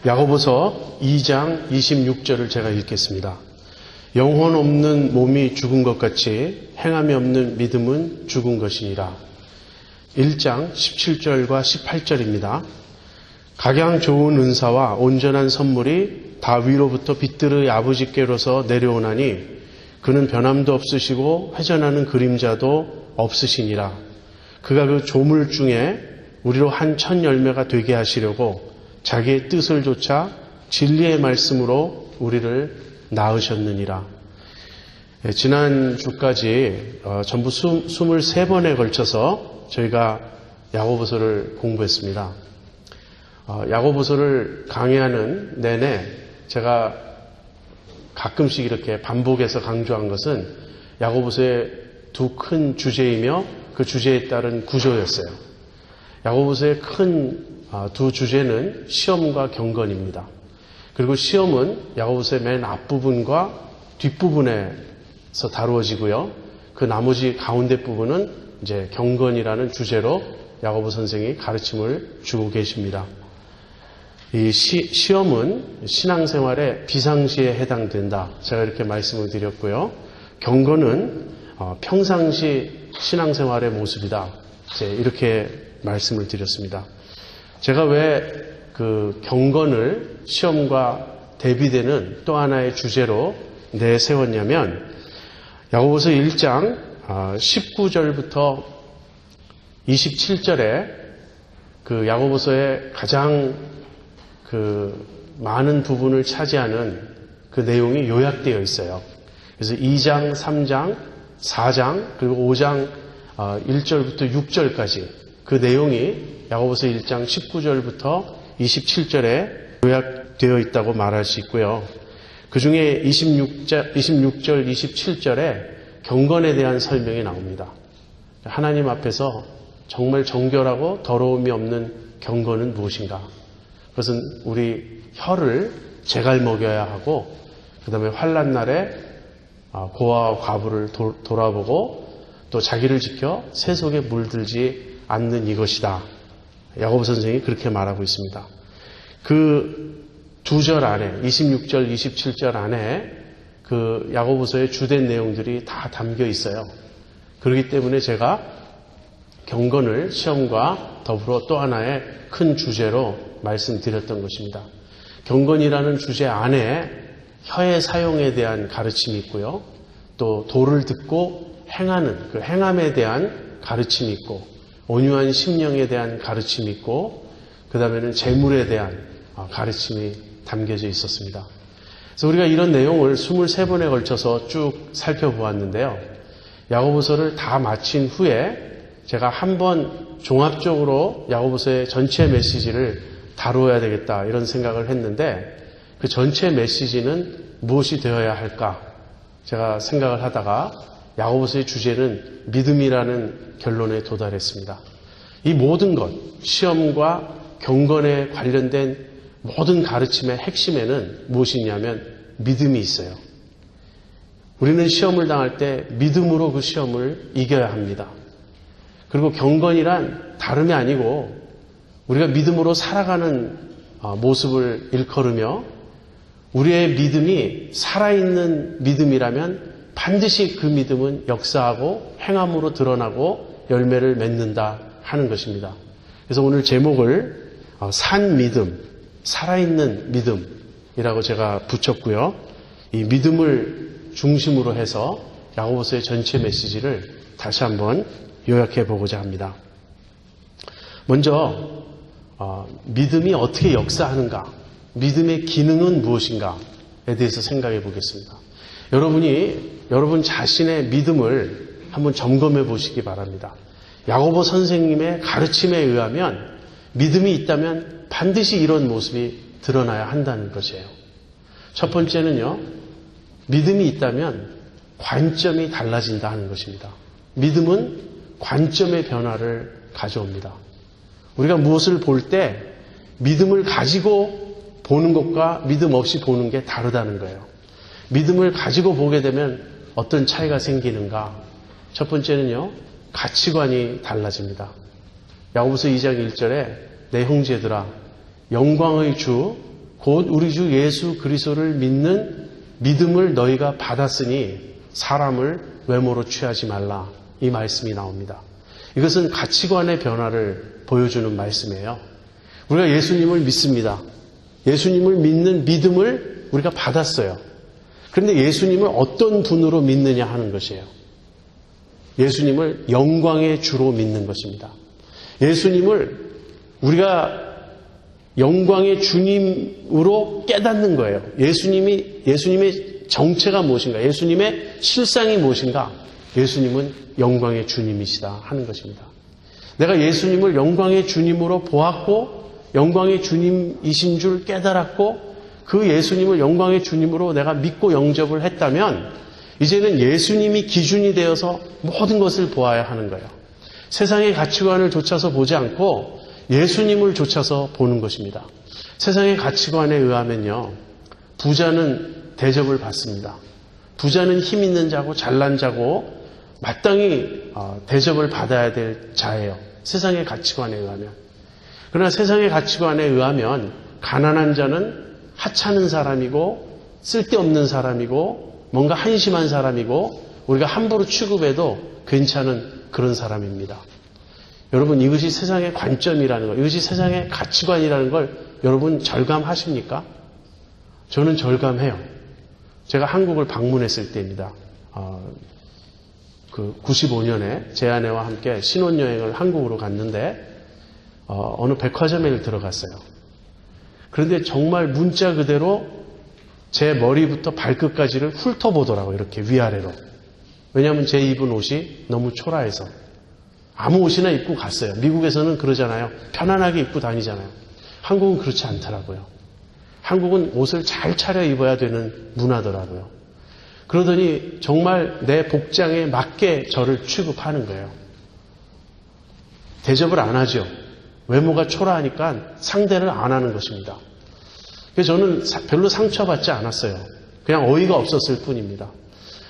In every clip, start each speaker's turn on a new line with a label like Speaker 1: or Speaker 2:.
Speaker 1: 야고보서 2장 26절을 제가 읽겠습니다. 영혼 없는 몸이 죽은 것 같이 행함이 없는 믿음은 죽은 것이니라. 1장 17절과 18절입니다. 각양 좋은 은사와 온전한 선물이 다 위로부터 빛들의 아버지께로서 내려오나니 그는 변함도 없으시고 회전하는 그림자도 없으시니라. 그가 그 조물 중에 우리로 한 첫 열매가 되게 하시려고 자기의 뜻을 좇아 진리의 말씀으로 우리를 낳으셨느니라. 지난주까지 전부 23번에 걸쳐서 저희가 야고보서를 공부했습니다. 야고보서를 강의하는 내내 제가 가끔씩 이렇게 반복해서 강조한 것은 야고보서의 두 큰 주제이며 그 주제에 따른 구조였어요. 야고보서의 큰 두 주제는 시험과 경건입니다. 그리고 시험은 야고보서의 맨 앞부분과 뒷부분에서 다루어지고요. 그 나머지 가운데 부분은 이제 경건이라는 주제로 야고보 선생이 가르침을 주고 계십니다. 이 시험은 신앙생활의 비상시에 해당된다. 제가 이렇게 말씀을 드렸고요. 경건은 평상시 신앙생활의 모습이다. 이제 이렇게 말씀을 드렸습니다. 제가 왜 그 경건을 시험과 대비되는 또 하나의 주제로 내세웠냐면 야고보서 1장 19절부터 27절에 그 야고보서의 가장 그 많은 부분을 차지하는 그 내용이 요약되어 있어요. 그래서 2장, 3장, 4장 그리고 5장 1절부터 6절까지 그 내용이 야고보서 1장 19절부터 27절에 요약되어 있다고 말할 수 있고요. 그 중에 26절, 27절에 경건에 대한 설명이 나옵니다. 하나님 앞에서 정말 정결하고 더러움이 없는 경건은 무엇인가? 그것은 우리 혀를 제갈 먹여야 하고 그 다음에 환난 날에 고아와 과부를 돌아보고 또 자기를 지켜 새 속에 물들지 않는 이것이다. 야고보 선생이 그렇게 말하고 있습니다. 그 두 절 안에 26절, 27절 안에 그 야고보서의 주된 내용들이 다 담겨 있어요. 그렇기 때문에 제가 경건을 시험과 더불어 또 하나의 큰 주제로 말씀드렸던 것입니다. 경건이라는 주제 안에 혀의 사용에 대한 가르침이 있고요. 또 도를 듣고 행하는 그 행함에 대한 가르침이 있고 온유한 심령에 대한 가르침이 있고 그 다음에는 재물에 대한 가르침이 담겨져 있었습니다. 그래서 우리가 이런 내용을 23번에 걸쳐서 쭉 살펴보았는데요. 야고보서를 다 마친 후에 제가 한번 종합적으로 야고보서의 전체 메시지를 다루어야 되겠다 이런 생각을 했는데 그 전체 메시지는 무엇이 되어야 할까? 제가 생각을 하다가 야고보서의 주제는 믿음이라는 결론에 도달했습니다. 이 모든 것, 시험과 경건에 관련된 모든 가르침의 핵심에는 무엇이 있냐면 믿음이 있어요. 우리는 시험을 당할 때 믿음으로 그 시험을 이겨야 합니다. 그리고 경건이란 다름이 아니고 우리가 믿음으로 살아가는 모습을 일컬으며 우리의 믿음이 살아있는 믿음이라면 반드시 그 믿음은 역사하고 행함으로 드러나고 열매를 맺는다 하는 것입니다. 그래서 오늘 제목을 산 믿음, 살아있는 믿음이라고 제가 붙였고요. 이 믿음을 중심으로 해서 야고보서의 전체 메시지를 다시 한번 요약해 보고자 합니다. 먼저 믿음이 어떻게 역사하는가, 믿음의 기능은 무엇인가에 대해서 생각해 보겠습니다. 여러분 자신의 믿음을 한번 점검해 보시기 바랍니다. 야고보 선생님의 가르침에 의하면 믿음이 있다면 반드시 이런 모습이 드러나야 한다는 것이에요. 첫 번째는요, 믿음이 있다면 관점이 달라진다 하는 것입니다. 믿음은 관점의 변화를 가져옵니다. 우리가 무엇을 볼 때 믿음을 가지고 보는 것과 믿음 없이 보는 게 다르다는 거예요. 믿음을 가지고 보게 되면 어떤 차이가 생기는가? 첫 번째는요, 가치관이 달라집니다. 야고보서 2장 1절에 내 형제들아 영광의 주 곧 우리 주 예수 그리스도를 믿는 믿음을 너희가 받았으니 사람을 외모로 취하지 말라. 이 말씀이 나옵니다. 이것은 가치관의 변화를 보여주는 말씀이에요. 우리가 예수님을 믿습니다. 예수님을 믿는 믿음을 우리가 받았어요. 그런데 예수님을 어떤 분으로 믿느냐 하는 것이에요. 예수님을 영광의 주로 믿는 것입니다. 예수님을 우리가 영광의 주님으로 깨닫는 거예요. 예수님의 정체가 무엇인가? 예수님의 실상이 무엇인가? 예수님은 영광의 주님이시다 하는 것입니다. 내가 예수님을 영광의 주님으로 보았고 영광의 주님이신 줄 깨달았고 그 예수님을 영광의 주님으로 내가 믿고 영접을 했다면 이제는 예수님이 기준이 되어서 모든 것을 보아야 하는 거예요. 세상의 가치관을 좇아서 보지 않고 예수님을 좇아서 보는 것입니다. 세상의 가치관에 의하면요, 부자는 대접을 받습니다. 부자는 힘 있는 자고 잘난 자고 마땅히 대접을 받아야 될 자예요. 세상의 가치관에 의하면. 그러나 세상의 가치관에 의하면 가난한 자는 하찮은 사람이고 쓸데없는 사람이고 뭔가 한심한 사람이고 우리가 함부로 취급해도 괜찮은 그런 사람입니다. 여러분, 이것이 세상의 관점이라는 것, 이것이 세상의 가치관이라는 걸 여러분 절감하십니까? 저는 절감해요. 제가 한국을 방문했을 때입니다. 95년에 제 아내와 함께 신혼여행을 한국으로 갔는데 어느 백화점에 들어갔어요. 그런데 정말 문자 그대로 제 머리부터 발끝까지를 훑어보더라고요. 이렇게 위아래로. 왜냐하면 제 입은 옷이 너무 초라해서. 아무 옷이나 입고 갔어요. 미국에서는 그러잖아요. 편안하게 입고 다니잖아요. 한국은 그렇지 않더라고요. 한국은 옷을 잘 차려 입어야 되는 문화더라고요. 그러더니 정말 내 복장에 맞게 저를 취급하는 거예요. 대접을 안 하죠. 외모가 초라하니까 상대를 안 하는 것입니다. 그래서 저는 별로 상처받지 않았어요. 그냥 어이가 없었을 뿐입니다.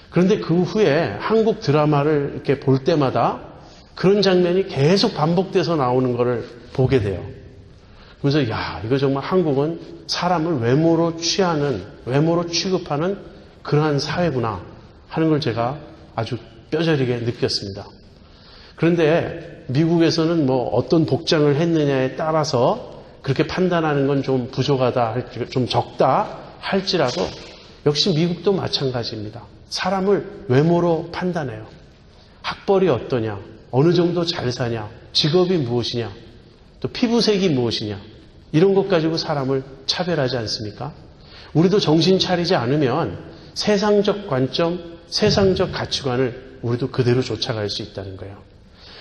Speaker 1: 그런데 그 후에 한국 드라마를 이렇게 볼 때마다 그런 장면이 계속 반복돼서 나오는 것을 보게 돼요. 그래서 이거 정말 한국은 사람을 외모로 취하는, 외모로 취급하는 그러한 사회구나 하는 걸 제가 아주 뼈저리게 느꼈습니다. 그런데 미국에서는 뭐 어떤 복장을 했느냐에 따라서 그렇게 판단하는 건 좀 부족하다, 좀 적다 할지라도 역시 미국도 마찬가지입니다. 사람을 외모로 판단해요. 학벌이 어떠냐, 어느 정도 잘 사냐, 직업이 무엇이냐, 또 피부색이 무엇이냐, 이런 것 가지고 사람을 차별하지 않습니까? 우리도 정신 차리지 않으면 세상적 관점, 세상적 가치관을 우리도 그대로 쫓아갈 수 있다는 거예요.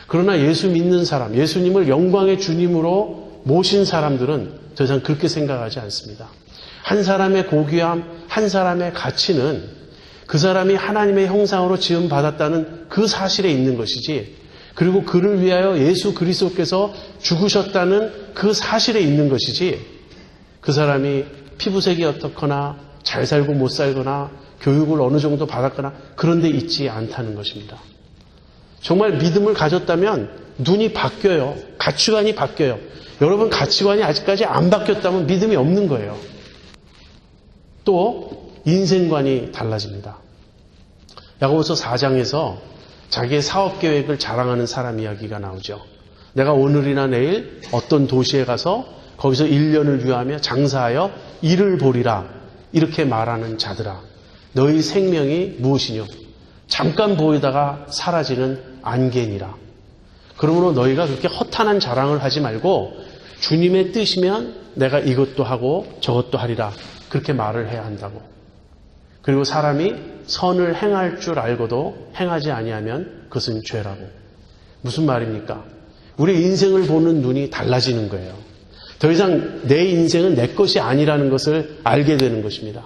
Speaker 1: 그러나 예수 믿는 사람, 예수님을 영광의 주님으로 모신 사람들은 더 이상 그렇게 생각하지 않습니다. 한 사람의 고귀함, 한 사람의 가치는 그 사람이 하나님의 형상으로 지음받았다는 그 사실에 있는 것이지, 그리고 그를 위하여 예수 그리스도께서 죽으셨다는 그 사실에 있는 것이지, 그 사람이 피부색이 어떻거나 잘 살고 못 살거나 교육을 어느 정도 받았거나 그런 데 있지 않다는 것입니다. 정말 믿음을 가졌다면 눈이 바뀌어요. 가치관이 바뀌어요. 여러분, 가치관이 아직까지 안 바뀌었다면 믿음이 없는 거예요. 또 인생관이 달라집니다. 야고보서 4장에서 자기의 사업 계획을 자랑하는 사람 이야기가 나오죠. 내가 오늘이나 내일 어떤 도시에 가서 거기서 1년을 유하며 장사하여 이를 보리라, 이렇게 말하는 자들아, 너희 생명이 무엇이뇨? 잠깐 보이다가 사라지는 안개니라. 그러므로 너희가 그렇게 허탄한 자랑을 하지 말고 주님의 뜻이면 내가 이것도 하고 저것도 하리라, 그렇게 말을 해야 한다고. 그리고 사람이 선을 행할 줄 알고도 행하지 아니하면 그것은 죄라고. 무슨 말입니까? 우리 인생을 보는 눈이 달라지는 거예요. 더 이상 내 인생은 내 것이 아니라는 것을 알게 되는 것입니다.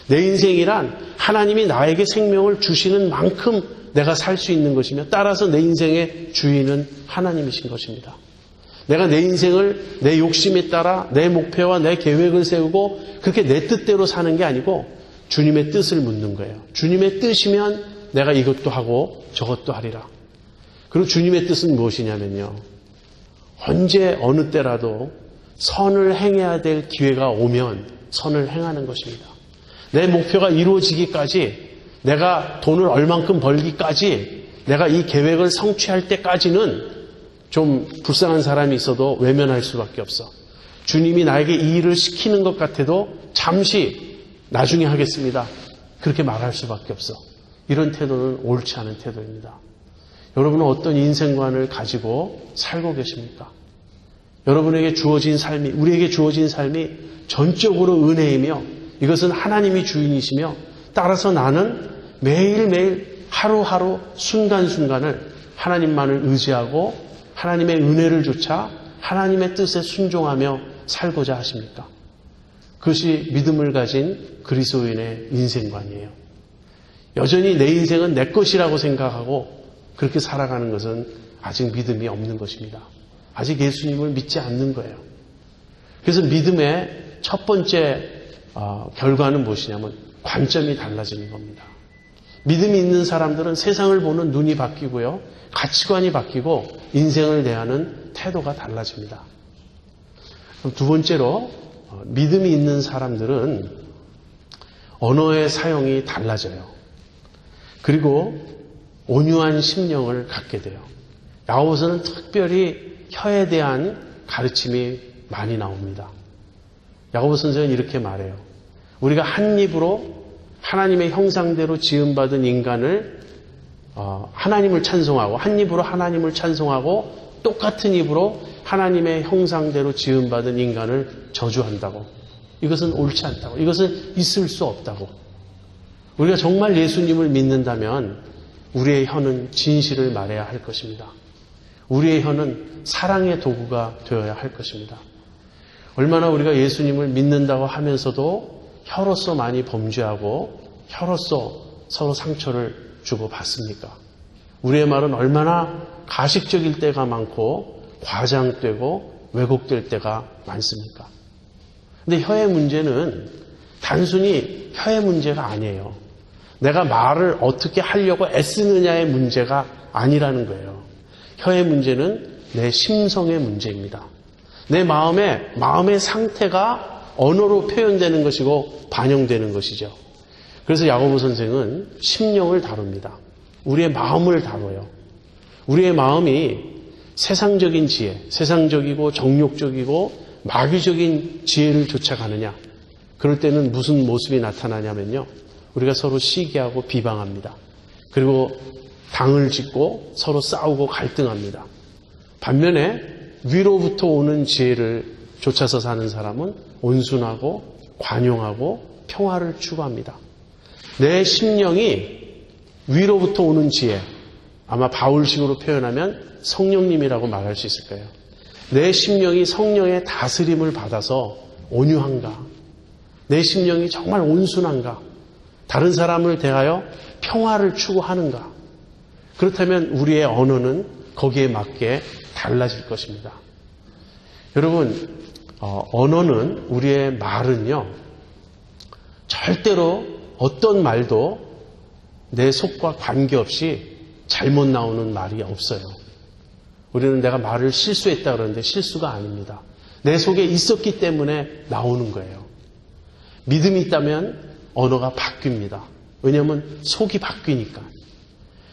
Speaker 1: 내 인생이란 하나님이 나에게 생명을 주시는 만큼 내가 살 수 있는 것이며, 따라서 내 인생의 주인은 하나님이신 것입니다. 내가 내 인생을 내 욕심에 따라 내 목표와 내 계획을 세우고 그렇게 내 뜻대로 사는 게 아니고 주님의 뜻을 묻는 거예요. 주님의 뜻이면 내가 이것도 하고 저것도 하리라. 그리고 주님의 뜻은 무엇이냐면요, 언제 어느 때라도 선을 행해야 될 기회가 오면 선을 행하는 것입니다. 내 목표가 이루어지기까지, 내가 돈을 얼만큼 벌기까지, 내가 이 계획을 성취할 때까지는 좀 불쌍한 사람이 있어도 외면할 수밖에 없어. 주님이 나에게 이 일을 시키는 것 같아도 잠시 나중에 하겠습니다. 그렇게 말할 수밖에 없어. 이런 태도는 옳지 않은 태도입니다. 여러분은 어떤 인생관을 가지고 살고 계십니까? 여러분에게 주어진 삶이, 우리에게 주어진 삶이 전적으로 은혜이며 이것은 하나님이 주인이시며 따라서 나는 매일매일 하루하루 순간순간을 하나님만을 의지하고 하나님의 은혜를 좇아 하나님의 뜻에 순종하며 살고자 하십니까? 그것이 믿음을 가진 그리스도인의 인생관이에요. 여전히 내 인생은 내 것이라고 생각하고 그렇게 살아가는 것은 아직 믿음이 없는 것입니다. 아직 예수님을 믿지 않는 거예요. 그래서 믿음의 첫 번째 결과는 무엇이냐면 관점이 달라지는 겁니다. 믿음이 있는 사람들은 세상을 보는 눈이 바뀌고요. 가치관이 바뀌고 인생을 대하는 태도가 달라집니다. 그럼 두 번째로 믿음이 있는 사람들은 언어의 사용이 달라져요. 그리고 온유한 심령을 갖게 돼요. 야고보서는 특별히 혀에 대한 가르침이 많이 나옵니다. 야고보 선생은 이렇게 말해요. 우리가 한 입으로 하나님의 형상대로 지음받은 인간을 하나님을 찬송하고 한 입으로 하나님을 찬송하고 똑같은 입으로 하나님의 형상대로 지음받은 인간을 저주한다고. 이것은 옳지 않다고. 이것은 있을 수 없다고. 우리가 정말 예수님을 믿는다면 우리의 혀는 진실을 말해야 할 것입니다. 우리의 혀는 사랑의 도구가 되어야 할 것입니다. 얼마나 우리가 예수님을 믿는다고 하면서도 혀로서 많이 범죄하고 혀로서 서로 상처를 주고 받습니까? 우리의 말은 얼마나 가식적일 때가 많고 과장되고 왜곡될 때가 많습니까? 근데 혀의 문제는 단순히 혀의 문제가 아니에요. 내가 말을 어떻게 하려고 애쓰느냐의 문제가 아니라는 거예요. 혀의 문제는 내 심성의 문제입니다. 내 마음의 상태가 언어로 표현되는 것이고 반영되는 것이죠. 그래서 야고보 선생은 심령을 다룹니다. 우리의 마음을 다뤄요. 우리의 마음이 세상적인 지혜, 세상적이고 정욕적이고 마귀적인 지혜를 쫓아가느냐. 그럴 때는 무슨 모습이 나타나냐면요. 우리가 서로 시기하고 비방합니다. 그리고 당을 짓고 서로 싸우고 갈등합니다. 반면에 위로부터 오는 지혜를 쫓아서 사는 사람은 온순하고 관용하고 평화를 추구합니다. 내 심령이 위로부터 오는 지혜, 아마 바울식으로 표현하면 성령님이라고 말할 수 있을 거예요. 내 심령이 성령의 다스림을 받아서 온유한가? 내 심령이 정말 온순한가? 다른 사람을 대하여 평화를 추구하는가? 그렇다면 우리의 언어는 거기에 맞게 달라질 것입니다. 여러분, 언어는, 우리의 말은요, 절대로 어떤 말도 내 속과 관계없이 잘못 나오는 말이 없어요. 우리는 내가 말을 실수했다 그러는데 실수가 아닙니다. 내 속에 있었기 때문에 나오는 거예요. 믿음이 있다면 언어가 바뀝니다. 왜냐하면 속이 바뀌니까.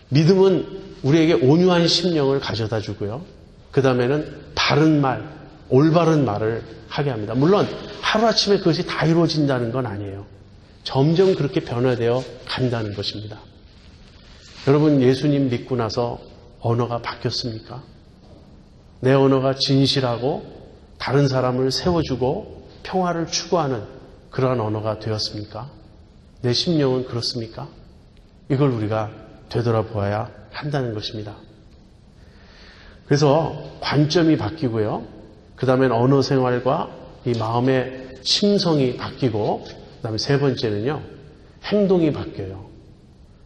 Speaker 1: 믿음은 우리에게 온유한 심령을 가져다 주고요. 그 다음에는 바른 말, 올바른 말을 하게 합니다. 물론 하루아침에 그것이 다 이루어진다는 건 아니에요. 점점 그렇게 변화되어 간다는 것입니다. 여러분, 예수님 믿고 나서 언어가 바뀌었습니까? 내 언어가 진실하고 다른 사람을 세워주고 평화를 추구하는 그러한 언어가 되었습니까? 내 심령은 그렇습니까? 이걸 우리가 되돌아보아야 한다는 것입니다. 그래서 관점이 바뀌고요. 그 다음엔 언어 생활과 이 마음의 심성이 바뀌고, 그 다음에 세 번째는요, 행동이 바뀌어요.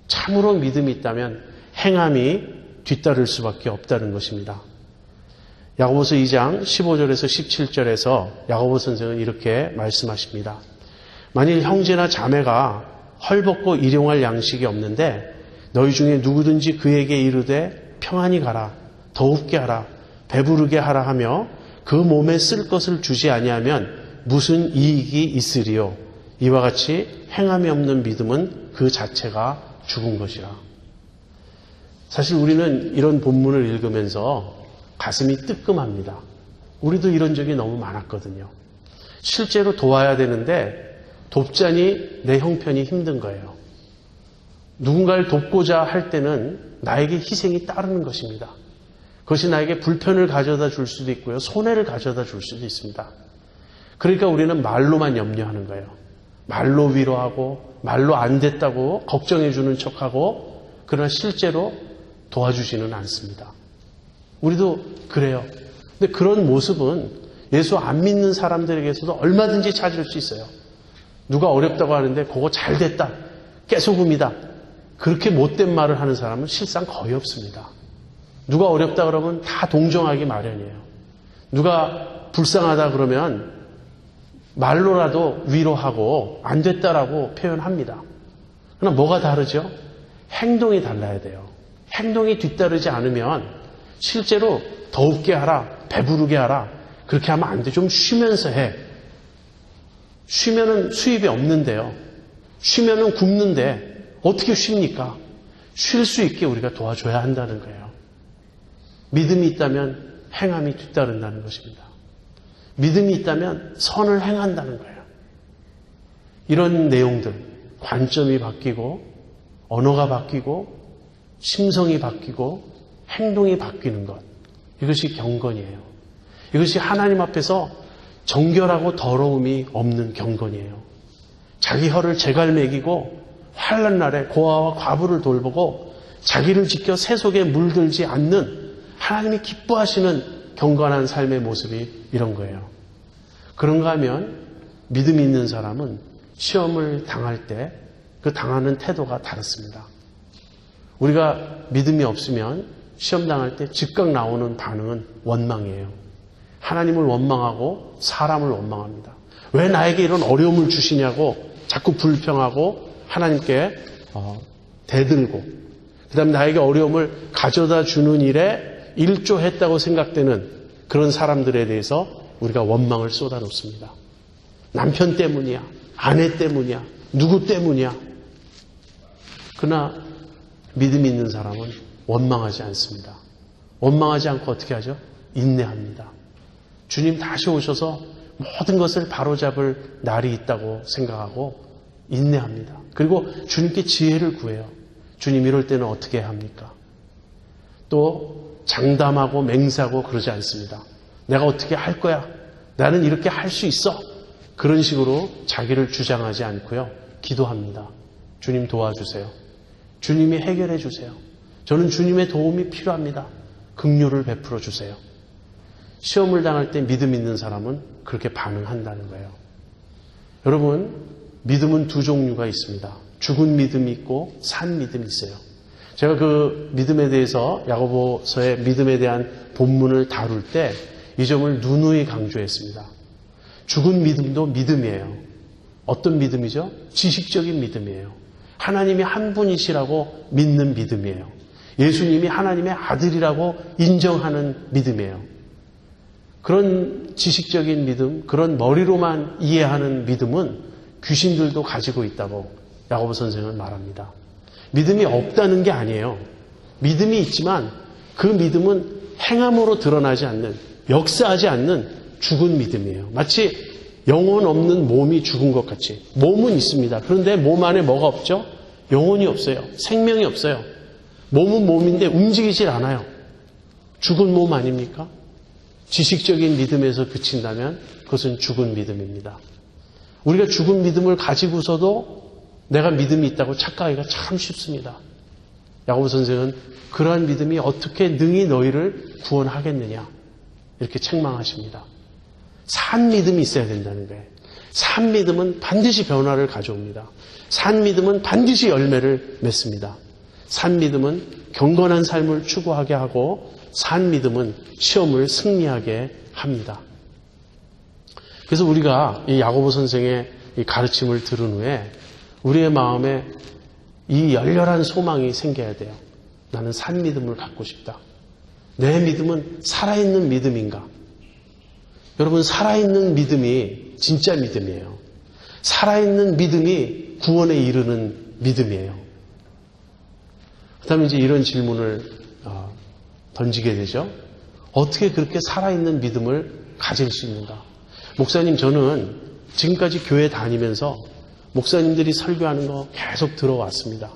Speaker 1: 참으로 믿음이 있다면 행함이 뒤따를 수밖에 없다는 것입니다. 야고보서 2장 15절에서 17절에서 야고보 선생은 이렇게 말씀하십니다. 만일 형제나 자매가 헐벗고 일용할 양식이 없는데 너희 중에 누구든지 그에게 이르되 평안히 가라, 더웁게 하라, 배부르게 하라 하며 그 몸에 쓸 것을 주지 아니하면 무슨 이익이 있으리요? 이와 같이 행함이 없는 믿음은 그 자체가 죽은 것이라. 사실 우리는 이런 본문을 읽으면서 가슴이 뜨끔합니다. 우리도 이런 적이 너무 많았거든요. 실제로 도와야 되는데 돕자니 내 형편이 힘든 거예요. 누군가를 돕고자 할 때는 나에게 희생이 따르는 것입니다. 그것이 나에게 불편을 가져다 줄 수도 있고요. 손해를 가져다 줄 수도 있습니다. 그러니까 우리는 말로만 염려하는 거예요. 말로 위로하고 말로 안 됐다고 걱정해 주는 척하고 그러나 실제로 도와주지는 않습니다. 우리도 그래요. 근데 그런 모습은 예수 안 믿는 사람들에게서도 얼마든지 찾을 수 있어요. 누가 어렵다고 하는데 그거 잘 됐다. 깨소금이다. 그렇게 못된 말을 하는 사람은 실상 거의 없습니다. 누가 어렵다 그러면 다 동정하기 마련이에요. 누가 불쌍하다 그러면 말로라도 위로하고 안 됐다라고 표현합니다. 그러나 뭐가 다르죠? 행동이 달라야 돼요. 행동이 뒤따르지 않으면 실제로 더웁게 하라, 배부르게 하라 그렇게 하면 안 돼. 좀 쉬면서 해. 쉬면은 수입이 없는데요. 쉬면은 굶는데 어떻게 쉽니까? 쉴 수 있게 우리가 도와줘야 한다는 거예요. 믿음이 있다면 행함이 뒤따른다는 것입니다. 믿음이 있다면 선을 행한다는 거예요. 이런 내용들, 관점이 바뀌고 언어가 바뀌고 심성이 바뀌고 행동이 바뀌는 것, 이것이 경건이에요. 이것이 하나님 앞에서 정결하고 더러움이 없는 경건이에요. 자기 혀를 제갈 먹이고 환난 날에 고아와 과부를 돌보고 자기를 지켜 새 속에 물들지 않는 하나님이 기뻐하시는 경건한 삶의 모습이 이런 거예요. 그런가 하면 믿음이 있는 사람은 시험을 당할 때 그 당하는 태도가 다릅니다. 우리가 믿음이 없으면 시험 당할 때 즉각 나오는 반응은 원망이에요. 하나님을 원망하고 사람을 원망합니다. 왜 나에게 이런 어려움을 주시냐고 자꾸 불평하고 하나님께 대들고 그 다음에 나에게 어려움을 가져다 주는 일에 일조했다고 생각되는 그런 사람들에 대해서 우리가 원망을 쏟아놓습니다. 남편 때문이야, 아내 때문이야, 누구 때문이야. 그러나 믿음이 있는 사람은 원망하지 않습니다. 원망하지 않고 어떻게 하죠? 인내합니다. 주님 다시 오셔서 모든 것을 바로잡을 날이 있다고 생각하고 인내합니다. 그리고 주님께 지혜를 구해요. 주님 이럴 때는 어떻게 해야 합니까? 또 장담하고 맹세하고 그러지 않습니다. 내가 어떻게 할 거야. 나는 이렇게 할 수 있어. 그런 식으로 자기를 주장하지 않고요. 기도합니다. 주님 도와주세요. 주님이 해결해 주세요. 저는 주님의 도움이 필요합니다. 긍휼을 베풀어 주세요. 시험을 당할 때 믿음 있는 사람은 그렇게 반응한다는 거예요. 여러분, 믿음은 두 종류가 있습니다. 죽은 믿음이 있고 산 믿음이 있어요. 제가 그 믿음에 대해서 야고보서의 믿음에 대한 본문을 다룰 때 이 점을 누누이 강조했습니다. 죽은 믿음도 믿음이에요. 어떤 믿음이죠? 지식적인 믿음이에요. 하나님이 한 분이시라고 믿는 믿음이에요. 예수님이 하나님의 아들이라고 인정하는 믿음이에요. 그런 지식적인 믿음, 그런 머리로만 이해하는 믿음은 귀신들도 가지고 있다고 야고보 선생은 말합니다. 믿음이 없다는 게 아니에요. 믿음이 있지만 그 믿음은 행함으로 드러나지 않는, 역사하지 않는 죽은 믿음이에요. 마치 영혼 없는 몸이 죽은 것 같이. 몸은 있습니다. 그런데 몸 안에 뭐가 없죠? 영혼이 없어요. 생명이 없어요. 몸은 몸인데 움직이질 않아요. 죽은 몸 아닙니까? 지식적인 믿음에서 그친다면 그것은 죽은 믿음입니다. 우리가 죽은 믿음을 가지고서도 내가 믿음이 있다고 착각하기가 참 쉽습니다. 야고보 선생은 그러한 믿음이 어떻게 능히 너희를 구원하겠느냐 이렇게 책망하십니다. 산 믿음이 있어야 된다는 거예요. 산 믿음은 반드시 변화를 가져옵니다. 산 믿음은 반드시 열매를 맺습니다. 산 믿음은 경건한 삶을 추구하게 하고 산 믿음은 시험을 승리하게 합니다. 그래서 우리가 이 야고보 선생의 이 가르침을 들은 후에 우리의 마음에 이 열렬한 소망이 생겨야 돼요. 나는 산 믿음을 갖고 싶다. 내 믿음은 살아있는 믿음인가? 여러분, 살아있는 믿음이 진짜 믿음이에요. 살아있는 믿음이 구원에 이르는 믿음이에요. 그 다음에 이제 이런 질문을 던지게 되죠. 어떻게 그렇게 살아있는 믿음을 가질 수 있는가? 목사님, 저는 지금까지 교회 다니면서 목사님들이 설교하는 거 계속 들어왔습니다.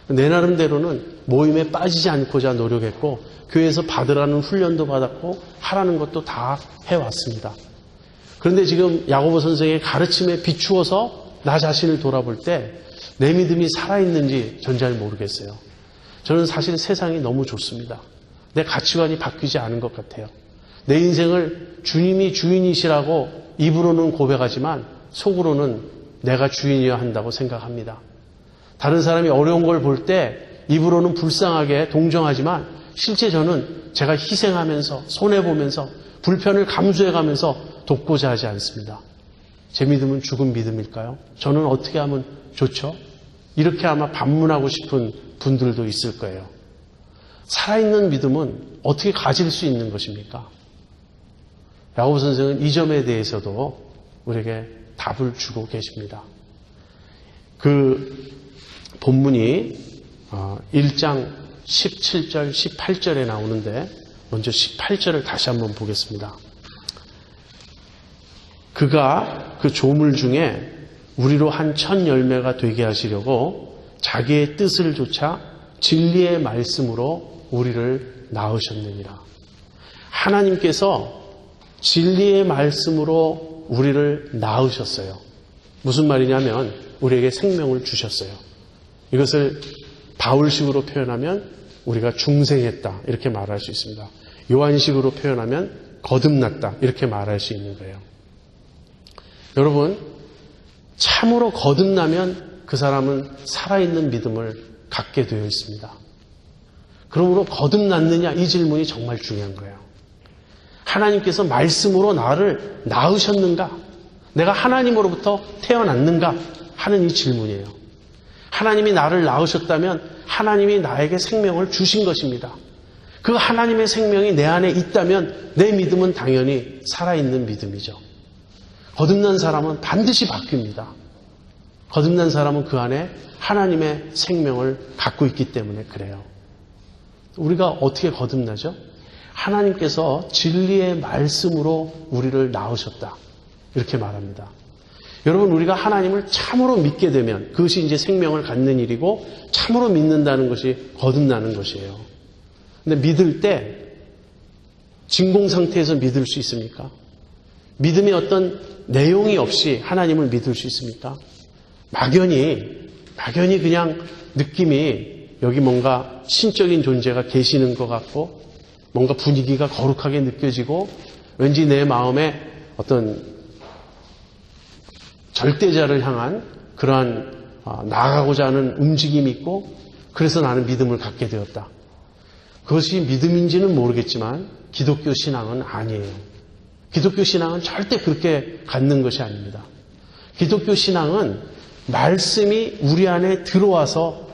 Speaker 1: 내 나름대로는 모임에 빠지지 않고자 노력했고, 교회에서 받으라는 훈련도 받았고 하라는 것도 다 해왔습니다. 그런데 지금 야고보 선생의 가르침에 비추어서 나 자신을 돌아볼 때 내 믿음이 살아있는지 전 잘 모르겠어요. 저는 사실 세상이 너무 좋습니다. 내 가치관이 바뀌지 않은 것 같아요. 내 인생을 주님이 주인이시라고 입으로는 고백하지만 속으로는 내가 주인이어야 한다고 생각합니다. 다른 사람이 어려운 걸 볼 때 입으로는 불쌍하게 동정하지만 실제 저는 제가 희생하면서 손해보면서 불편을 감수해가면서 돕고자 하지 않습니다. 제 믿음은 죽은 믿음일까요? 저는 어떻게 하면 좋죠? 이렇게 아마 반문하고 싶은 분들도 있을 거예요. 살아있는 믿음은 어떻게 가질 수 있는 것입니까? 야고보 선생은 이 점에 대해서도 우리에게 답을 주고 계십니다. 그 본문이 1장 17절, 18절에 나오는데 먼저 18절을 다시 한번 보겠습니다. 그가 그 조물 중에 우리로 한 첫 열매가 되게 하시려고 자기의 뜻을 좇아 진리의 말씀으로 우리를 낳으셨느니라. 하나님께서 진리의 말씀으로 우리를 낳으셨어요. 무슨 말이냐면 우리에게 생명을 주셨어요. 이것을 바울식으로 표현하면 우리가 중생했다 이렇게 말할 수 있습니다. 요한식으로 표현하면 거듭났다 이렇게 말할 수 있는 거예요. 여러분, 참으로 거듭나면 그 사람은 살아있는 믿음을 갖게 되어 있습니다. 그러므로 거듭났느냐 이 질문이 정말 중요한 거예요. 하나님께서 말씀으로 나를 낳으셨는가? 내가 하나님으로부터 태어났는가? 하는 이 질문이에요. 하나님이 나를 낳으셨다면 하나님이 나에게 생명을 주신 것입니다. 그 하나님의 생명이 내 안에 있다면 내 믿음은 당연히 살아있는 믿음이죠. 거듭난 사람은 반드시 바뀝니다. 거듭난 사람은 그 안에 하나님의 생명을 갖고 있기 때문에 그래요. 우리가 어떻게 거듭나죠? 하나님께서 진리의 말씀으로 우리를 낳으셨다. 이렇게 말합니다. 여러분, 우리가 하나님을 참으로 믿게 되면 그것이 이제 생명을 갖는 일이고 참으로 믿는다는 것이 거듭나는 것이에요. 근데 믿을 때 진공 상태에서 믿을 수 있습니까? 믿음의 어떤 내용이 없이 하나님을 믿을 수 있습니까? 막연히 그냥 느낌이 여기 뭔가 신적인 존재가 계시는 것 같고 뭔가 분위기가 거룩하게 느껴지고 왠지 내 마음에 어떤 절대자를 향한 그러한 나아가고자 하는 움직임이 있고 그래서 나는 믿음을 갖게 되었다. 그것이 믿음인지는 모르겠지만 기독교 신앙은 아니에요. 기독교 신앙은 절대 그렇게 갖는 것이 아닙니다. 기독교 신앙은 말씀이 우리 안에 들어와서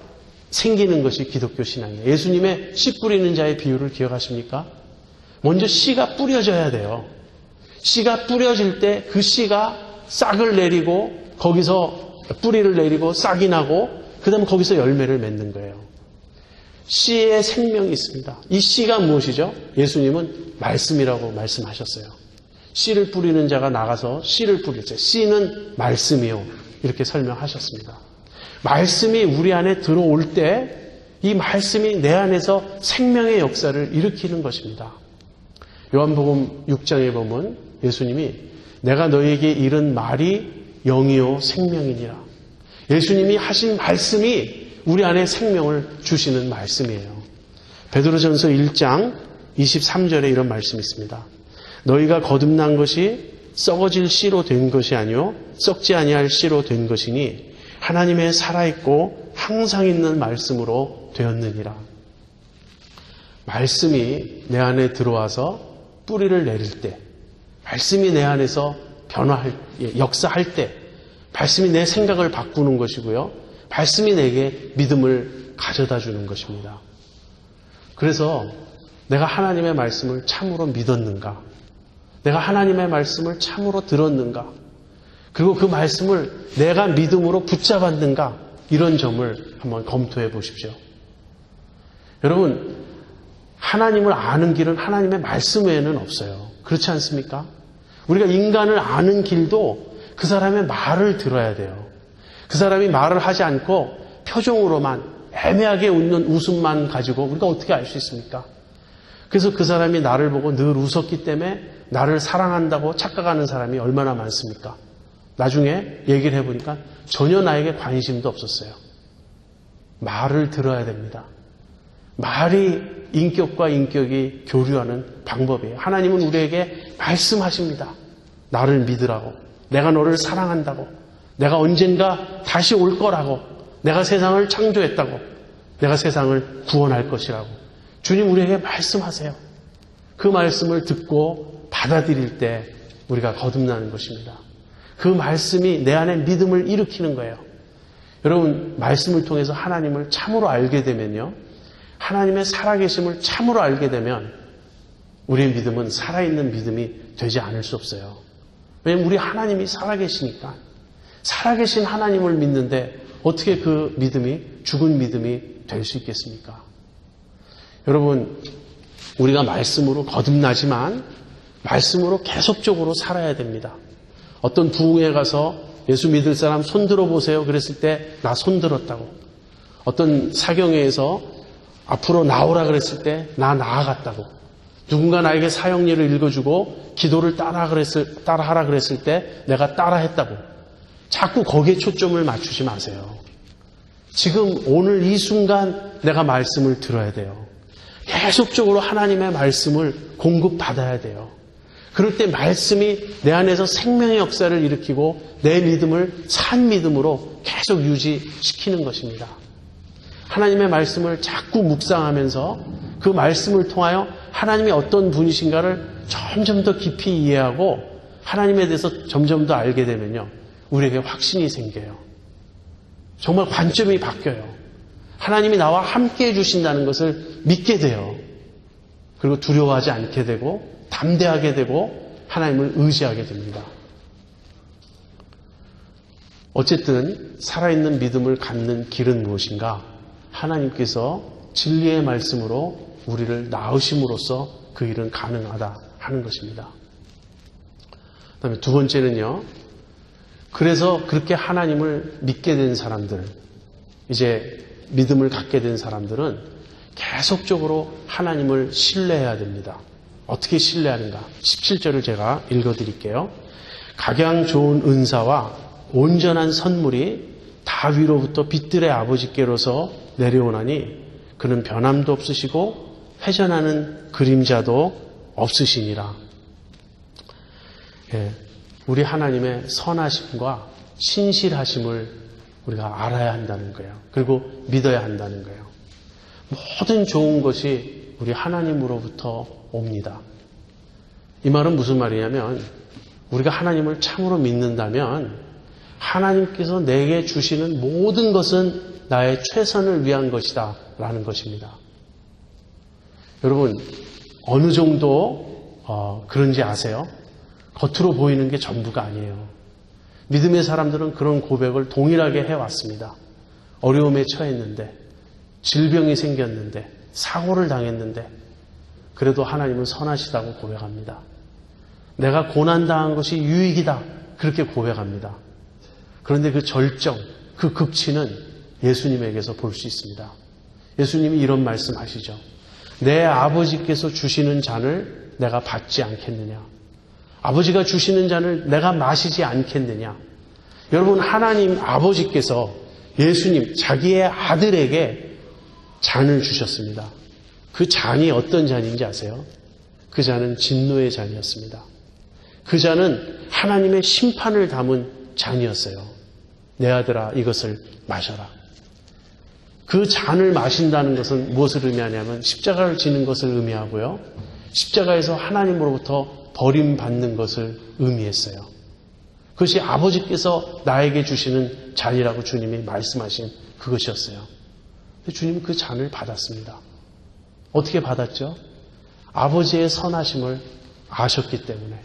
Speaker 1: 생기는 것이 기독교 신앙이에요. 예수님의 씨 뿌리는 자의 비유를 기억하십니까? 먼저 씨가 뿌려져야 돼요. 씨가 뿌려질 때 그 씨가 싹을 내리고 거기서 뿌리를 내리고 싹이 나고 그 다음에 거기서 열매를 맺는 거예요. 씨의 생명이 있습니다. 이 씨가 무엇이죠? 예수님은 말씀이라고 말씀하셨어요. 씨를 뿌리는 자가 나가서 씨를 뿌리죠. 씨는 말씀이요. 이렇게 설명하셨습니다. 말씀이 우리 안에 들어올 때 이 말씀이 내 안에서 생명의 역사를 일으키는 것입니다. 요한복음 6장에 보면 예수님이 내가 너희에게 이른 말이 영이요 생명이니라. 예수님이 하신 말씀이 우리 안에 생명을 주시는 말씀이에요. 베드로전서 1장 23절에 이런 말씀이 있습니다. 너희가 거듭난 것이 썩어질 씨로 된 것이 아니요 썩지 아니할 씨로 된 것이니 하나님의 살아있고 항상 있는 말씀으로 되었느니라. 말씀이 내 안에 들어와서 뿌리를 내릴 때, 말씀이 내 안에서 역사할 때, 말씀이 내 생각을 바꾸는 것이고요. 말씀이 내게 믿음을 가져다 주는 것입니다. 그래서 내가 하나님의 말씀을 참으로 믿었는가? 내가 하나님의 말씀을 참으로 들었는가? 그리고 그 말씀을 내가 믿음으로 붙잡았는가? 이런 점을 한번 검토해 보십시오. 여러분, 하나님을 아는 길은 하나님의 말씀 외에는 없어요. 그렇지 않습니까? 우리가 인간을 아는 길도 그 사람의 말을 들어야 돼요. 그 사람이 말을 하지 않고 표정으로만 애매하게 웃는 웃음만 가지고 우리가 어떻게 알 수 있습니까? 그래서 그 사람이 나를 보고 늘 웃었기 때문에 나를 사랑한다고 착각하는 사람이 얼마나 많습니까? 나중에 얘기를 해보니까 전혀 나에게 관심도 없었어요. 말을 들어야 됩니다. 말이 인격과 인격이 교류하는 방법이에요. 하나님은 우리에게 말씀하십니다. 나를 믿으라고. 내가 너를 사랑한다고. 내가 언젠가 다시 올 거라고. 내가 세상을 창조했다고. 내가 세상을 구원할 것이라고. 주님 우리에게 말씀하세요. 그 말씀을 듣고 받아들일 때 우리가 거듭나는 것입니다. 그 말씀이 내 안에 믿음을 일으키는 거예요. 여러분, 말씀을 통해서 하나님을 참으로 알게 되면요. 하나님의 살아계심을 참으로 알게 되면 우리의 믿음은 살아있는 믿음이 되지 않을 수 없어요. 왜냐하면 우리 하나님이 살아계시니까. 살아계신 하나님을 믿는데 어떻게 그 믿음이 죽은 믿음이 될 수 있겠습니까? 여러분, 우리가 말씀으로 거듭나지만 말씀으로 계속적으로 살아야 됩니다. 어떤 부흥회 가서 예수 믿을 사람 손 들어보세요. 그랬을 때 나 손 들었다고. 어떤 사경회에서 앞으로 나오라 그랬을 때 나 나아갔다고. 누군가 나에게 사형리를 읽어주고 기도를 따라하라 그랬을 때 내가 따라했다고. 자꾸 거기에 초점을 맞추지 마세요. 지금 오늘 이 순간 내가 말씀을 들어야 돼요. 계속적으로 하나님의 말씀을 공급받아야 돼요. 그럴 때 말씀이 내 안에서 생명의 역사를 일으키고 내 믿음을 산 믿음으로 계속 유지시키는 것입니다. 하나님의 말씀을 자꾸 묵상하면서 그 말씀을 통하여 하나님이 어떤 분이신가를 점점 더 깊이 이해하고 하나님에 대해서 점점 더 알게 되면요. 우리에게 확신이 생겨요. 정말 관점이 바뀌어요. 하나님이 나와 함께 해주신다는 것을 믿게 돼요. 그리고 두려워하지 않게 되고 담대하게 되고 하나님을 의지하게 됩니다. 어쨌든 살아있는 믿음을 갖는 길은 무엇인가? 하나님께서 진리의 말씀으로 우리를 낳으심으로써 그 일은 가능하다 하는 것입니다. 그다음에 두 번째는요. 그래서 그렇게 하나님을 믿게 된 사람들, 이제 믿음을 갖게 된 사람들은 계속적으로 하나님을 신뢰해야 됩니다. 어떻게 신뢰하는가? 17절을 제가 읽어드릴게요. 각양 좋은 은사와 온전한 선물이 다위로부터 빛들의 아버지께로서 내려오나니 그는 변함도 없으시고 회전하는 그림자도 없으시니라. 예, 우리 하나님의 선하심과 신실하심을 우리가 알아야 한다는 거예요. 그리고 믿어야 한다는 거예요. 모든 좋은 것이 우리 하나님으로부터 옵니다. 이 말은 무슨 말이냐면 우리가 하나님을 참으로 믿는다면 하나님께서 내게 주시는 모든 것은 나의 최선을 위한 것이다 라는 것입니다. 여러분, 어느 정도 그런지 아세요? 겉으로 보이는 게 전부가 아니에요. 믿음의 사람들은 그런 고백을 동일하게 해왔습니다. 어려움에 처했는데, 질병이 생겼는데, 사고를 당했는데 그래도 하나님은 선하시다고 고백합니다. 내가 고난당한 것이 유익이다 그렇게 고백합니다. 그런데 그 절정, 그 극치는 예수님에게서 볼 수 있습니다. 예수님이 이런 말씀하시죠. 내 아버지께서 주시는 잔을 내가 받지 않겠느냐? 아버지가 주시는 잔을 내가 마시지 않겠느냐? 여러분, 하나님 아버지께서 예수님, 자기의 아들에게 잔을 주셨습니다. 그 잔이 어떤 잔인지 아세요? 그 잔은 진노의 잔이었습니다. 그 잔은 하나님의 심판을 담은 잔이었어요. 내 아들아, 이것을 마셔라. 그 잔을 마신다는 것은 무엇을 의미하냐면 십자가를 지는 것을 의미하고요. 십자가에서 하나님으로부터 버림받는 것을 의미했어요. 그것이 아버지께서 나에게 주시는 잔이라고 주님이 말씀하신 그것이었어요. 근데 주님은 그 잔을 받았습니다. 어떻게 받았죠? 아버지의 선하심을 아셨기 때문에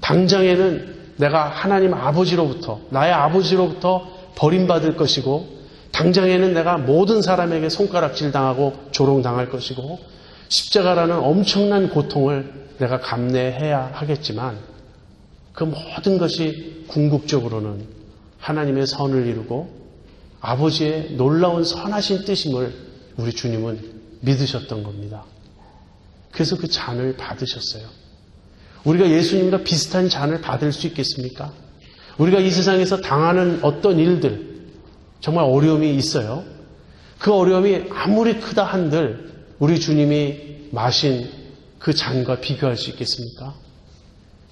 Speaker 1: 당장에는 내가 하나님 아버지로부터 나의 아버지로부터 버림받을 것이고 당장에는 내가 모든 사람에게 손가락질 당하고 조롱당할 것이고 십자가라는 엄청난 고통을 내가 감내해야 하겠지만 그 모든 것이 궁극적으로는 하나님의 선을 이루고 아버지의 놀라운 선하신 뜻임을 우리 주님은 믿으셨던 겁니다. 그래서 그 잔을 받으셨어요. 우리가 예수님과 비슷한 잔을 받을 수 있겠습니까? 우리가 이 세상에서 당하는 어떤 일들, 정말 어려움이 있어요. 그 어려움이 아무리 크다 한들 우리 주님이 마신 그 잔과 비교할 수 있겠습니까?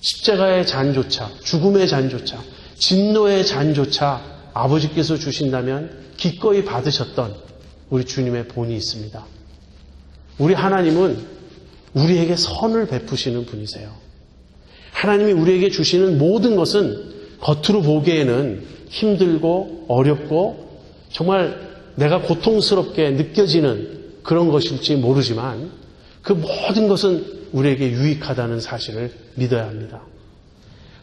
Speaker 1: 십자가의 잔조차, 죽음의 잔조차, 진노의 잔조차 아버지께서 주신다면 기꺼이 받으셨던 우리 주님의 본이 있습니다. 우리 하나님은 우리에게 선을 베푸시는 분이세요. 하나님이 우리에게 주시는 모든 것은 겉으로 보기에는 힘들고 어렵고 정말 내가 고통스럽게 느껴지는 그런 것일지 모르지만 그 모든 것은 우리에게 유익하다는 사실을 믿어야 합니다.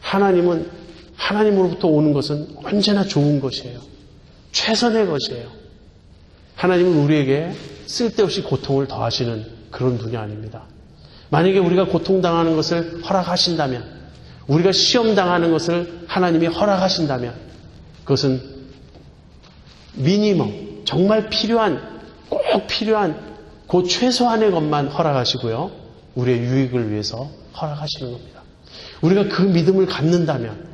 Speaker 1: 하나님은 하나님으로부터 오는 것은 언제나 좋은 것이에요. 최선의 것이에요. 하나님은 우리에게 쓸데없이 고통을 더하시는 그런 분이 아닙니다. 만약에 우리가 고통당하는 것을 허락하신다면, 우리가 시험당하는 것을 하나님이 허락하신다면 그것은 미니멈, 정말 필요한, 꼭 필요한 그 최소한의 것만 허락하시고요. 우리의 유익을 위해서 허락하시는 겁니다. 우리가 그 믿음을 갖는다면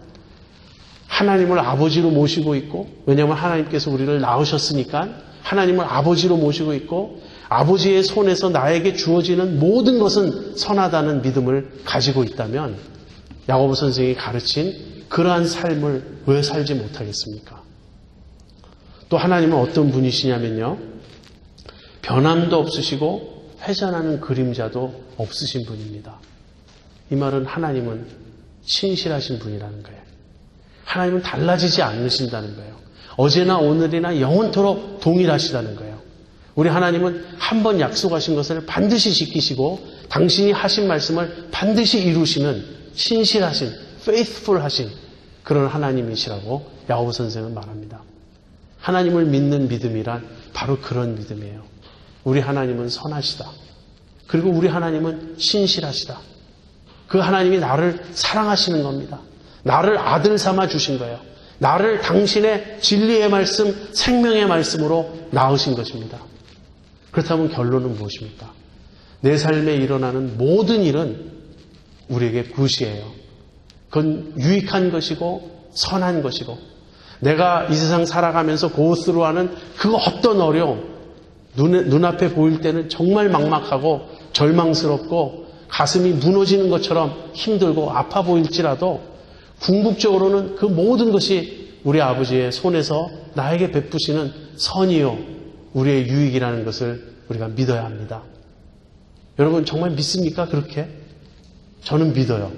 Speaker 1: 하나님을 아버지로 모시고 있고, 왜냐하면 하나님께서 우리를 낳으셨으니까 하나님을 아버지로 모시고 있고 아버지의 손에서 나에게 주어지는 모든 것은 선하다는 믿음을 가지고 있다면 야고보 선생이 가르친 그러한 삶을 왜 살지 못하겠습니까? 또 하나님은 어떤 분이시냐면요, 변함도 없으시고 회전하는 그림자도 없으신 분입니다. 이 말은 하나님은 신실하신 분이라는 거예요. 하나님은 달라지지 않으신다는 거예요. 어제나 오늘이나 영원토록 동일하시다는 거예요. 우리 하나님은 한 번 약속하신 것을 반드시 지키시고 당신이 하신 말씀을 반드시 이루시는 신실하신, faithful하신 그런 하나님이시라고 야고보 선생은 말합니다. 하나님을 믿는 믿음이란 바로 그런 믿음이에요. 우리 하나님은 선하시다. 그리고 우리 하나님은 신실하시다. 그 하나님이 나를 사랑하시는 겁니다. 나를 아들 삼아 주신 거예요. 나를 당신의 진리의 말씀, 생명의 말씀으로 낳으신 것입니다. 그렇다면 결론은 무엇입니까? 내 삶에 일어나는 모든 일은 우리에게 굿이에요. 그건 유익한 것이고 선한 것이고 내가 이 세상 살아가면서 고스로하는 그 어떤 어려움, 눈앞에 보일 때는 정말 막막하고 절망스럽고 가슴이 무너지는 것처럼 힘들고 아파 보일지라도 궁극적으로는 그 모든 것이 우리 아버지의 손에서 나에게 베푸시는 선이요 우리의 유익이라는 것을 우리가 믿어야 합니다. 여러분 정말 믿습니까? 그렇게? 저는 믿어요.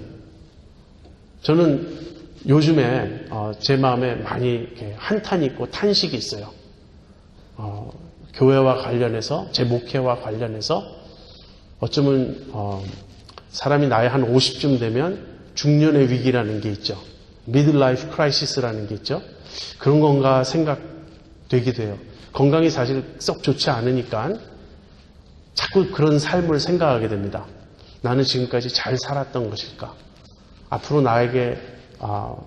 Speaker 1: 저는 요즘에 제 마음에 많이 이렇게 한탄이 있고 탄식이 있어요. 교회와 관련해서, 제 목회와 관련해서 어쩌면 사람이 나이 한 50쯤 되면 중년의 위기라는 게 있죠. 미들라이프 크라이시스라는 게 있죠. 그런 건가 생각되기도 해요. 건강이 사실 썩 좋지 않으니까 자꾸 그런 삶을 생각하게 됩니다. 나는 지금까지 잘 살았던 것일까? 앞으로 나에게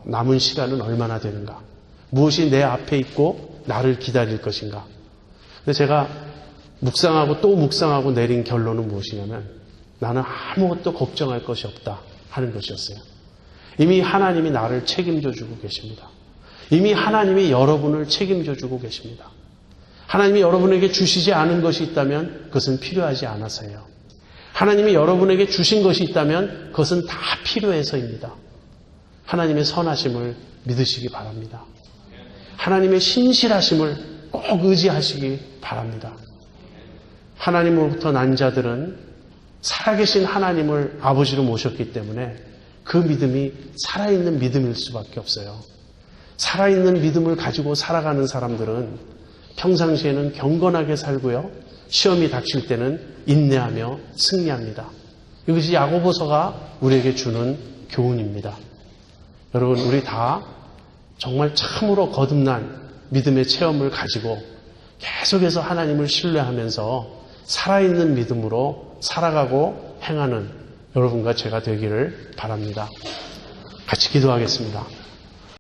Speaker 1: 남은 시간은 얼마나 되는가? 무엇이 내 앞에 있고 나를 기다릴 것인가? 근데 제가 묵상하고 또 묵상하고 내린 결론은 무엇이냐면 나는 아무것도 걱정할 것이 없다 하는 것이었어요. 이미 하나님이 나를 책임져 주고 계십니다. 이미 하나님이 여러분을 책임져 주고 계십니다. 하나님이 여러분에게 주시지 않은 것이 있다면 그것은 필요하지 않아서예요. 하나님이 여러분에게 주신 것이 있다면 그것은 다 필요해서입니다. 하나님의 선하심을 믿으시기 바랍니다. 하나님의 신실하심을 꼭 의지하시기 바랍니다. 하나님으로부터 난 자들은 살아계신 하나님을 아버지로 모셨기 때문에 그 믿음이 살아있는 믿음일 수밖에 없어요. 살아있는 믿음을 가지고 살아가는 사람들은 평상시에는 경건하게 살고요. 시험이 닥칠 때는 인내하며 승리합니다. 이것이 야고보서가 우리에게 주는 교훈입니다. 여러분, 우리 다 정말 참으로 거듭난 믿음의 체험을 가지고 계속해서 하나님을 신뢰하면서 살아있는 믿음으로 살아가고 행하는 여러분과 제가 되기를 바랍니다. 같이 기도하겠습니다.